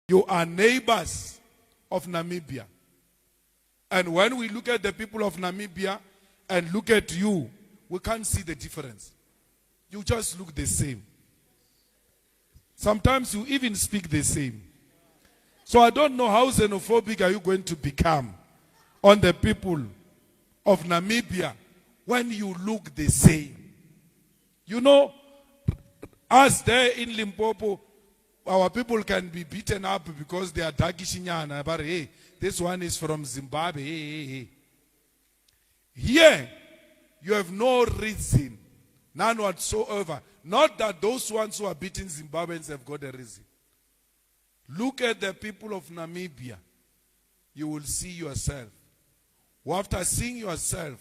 You are neighbors of Namibia. And when we look at the people of Namibia and look at you, we can't see the difference. You just look the same. Sometimes you even speak the same. So I don't know how xenophobic are you going to become on the people of Namibia when you look the same. You know, us there in Limpopo, our people can be beaten up because they are Dagishinyana. But hey, this one is from Zimbabwe. Hey. Here, you have no reason, none whatsoever. Not that those ones who are beating Zimbabweans have got a reason. Look at the people of Namibia. You will see yourself. After seeing yourself,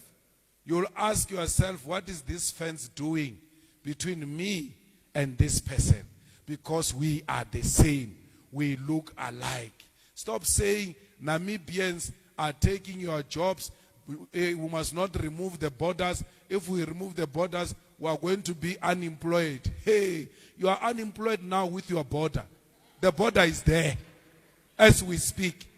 you will ask yourself, what is this fence doing between me and this person? Because we are the same. We look alike. Stop saying Namibians are taking your jobs. We must not remove the borders. If we remove the borders, we are going to be unemployed. Hey, you are unemployed now with your border. The border is there as we speak.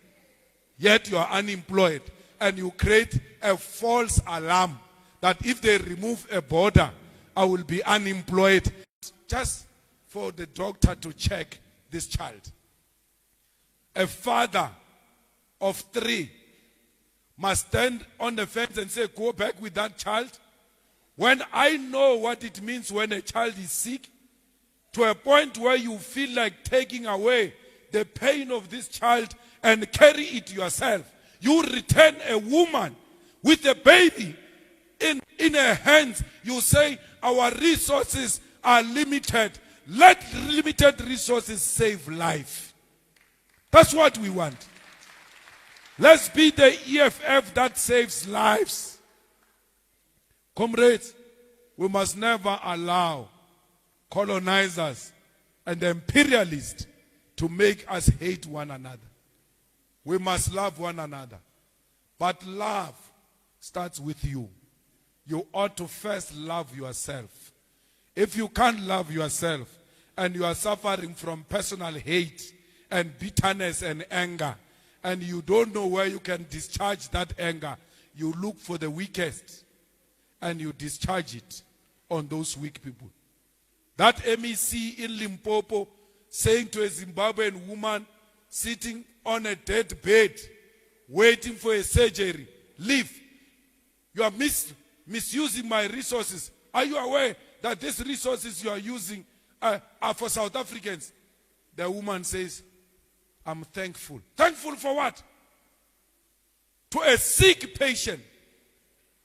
Yet you are unemployed. And you create a false alarm that if they remove a border, I will be unemployed. Just for the doctor to check this child. A father of 3 must stand on the fence and say, go back with that child. When I know what it means when a child is sick, to a point where you feel like taking away the pain of this child and carry it yourself. You return a woman with a baby in her hands. You say, our resources are limited. Let limited resources save life. That's what we want. Let's be the EFF that saves lives. Comrades, we must never allow colonizers and the imperialists to make us hate one another. We must love one another. But love starts with you. You ought to first love yourself. If you can't love yourself and you are suffering from personal hate and bitterness and anger, and you don't know where you can discharge that anger, you look for the weakest and you discharge it on those weak people. That MEC in Limpopo saying to a Zimbabwean woman sitting on a dead bed, waiting for a surgery, leave. You are misusing my resources. Are you aware that these resources you are using are for South Africans? The woman says, I'm thankful. Thankful for what? To a sick patient.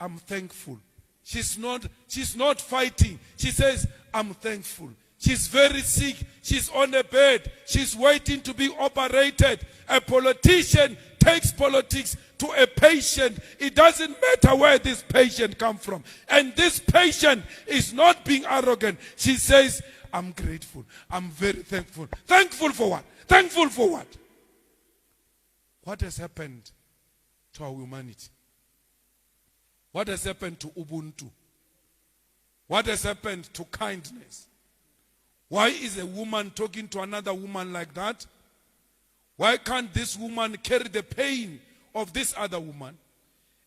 I'm thankful. She's not fighting. She says, I'm thankful. She's very sick. She's on a bed. She's waiting to be operated. A politician takes politics to a patient. It doesn't matter where this patient comes from. And this patient is not being arrogant. She says, I'm grateful. I'm very thankful. Thankful for what? Thankful for what? What has happened to our humanity? What has happened to Ubuntu? What has happened to kindness? Why is a woman talking to another woman like that? Why can't this woman carry the pain of this other woman?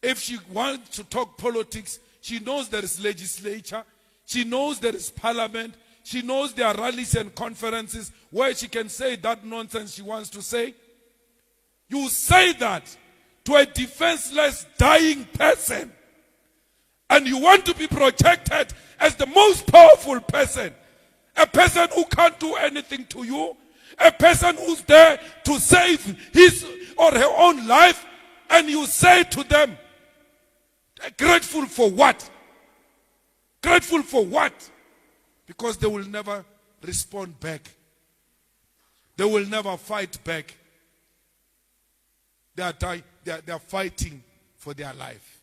If she wants to talk politics, she knows there is legislature. She knows there is parliament. She knows there are rallies and conferences where she can say that nonsense she wants to say. You say that to a defenseless, dying person. And you want to be projected as the most powerful person. A person who can't do anything to you. A person who's there to save his or her own life. And you say to them, grateful for what? Grateful for what? Because they will never respond back. They will never fight back. They are fighting for their life.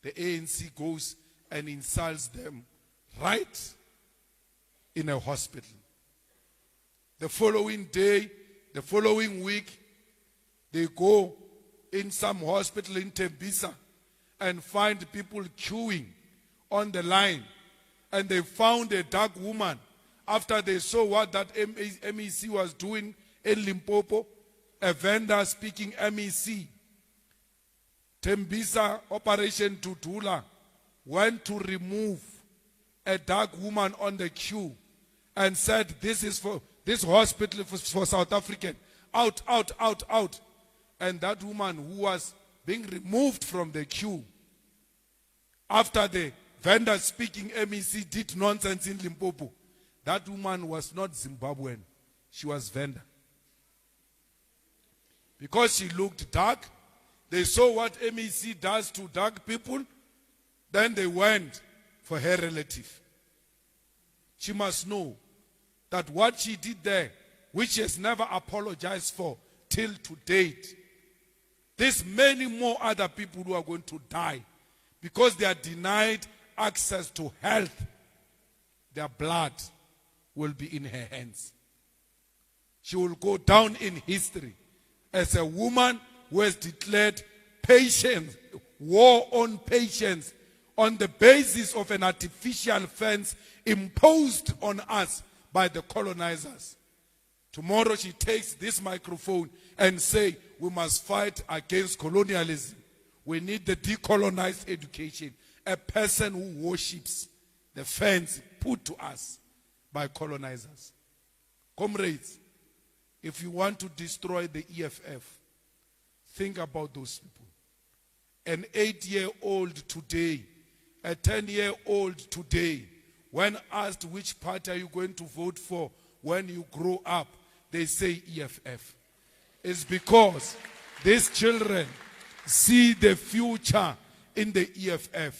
The ANC goes and insults them right in a hospital. The following day, the following week, they go in some hospital in Tembisa and find people queuing on the line. And they found a dark woman after they saw what that MEC was doing in Limpopo, a vendor speaking MEC. Tembisa Operation Tutula went to remove a dark woman on the queue and said, this is for this hospital for South African. Out, out, out, out. And that woman who was being removed from the queue after the vendor speaking MEC did nonsense in Limpopo, that woman was not Zimbabwean. She was vendor. Because she looked dark, they saw what MEC does to dark people, then they went for her relative. She must know that what she did there, which she has never apologized for till to date, there's many more other people who are going to die because they are denied access to health. Their blood will be in her hands. She will go down in history as a woman who has declared patience, war on patience, on the basis of an artificial fence imposed on us by the colonizers. Tomorrow she takes this microphone and say, we must fight against colonialism. We need the decolonized education. A person who worships the fence put to us by colonizers. Comrades, if you want to destroy the EFF, think about those people. An 8-year-old today, a 10-year-old today, when asked which party are you going to vote for when you grow up, they say EFF. It's because these children see the future in the EFF.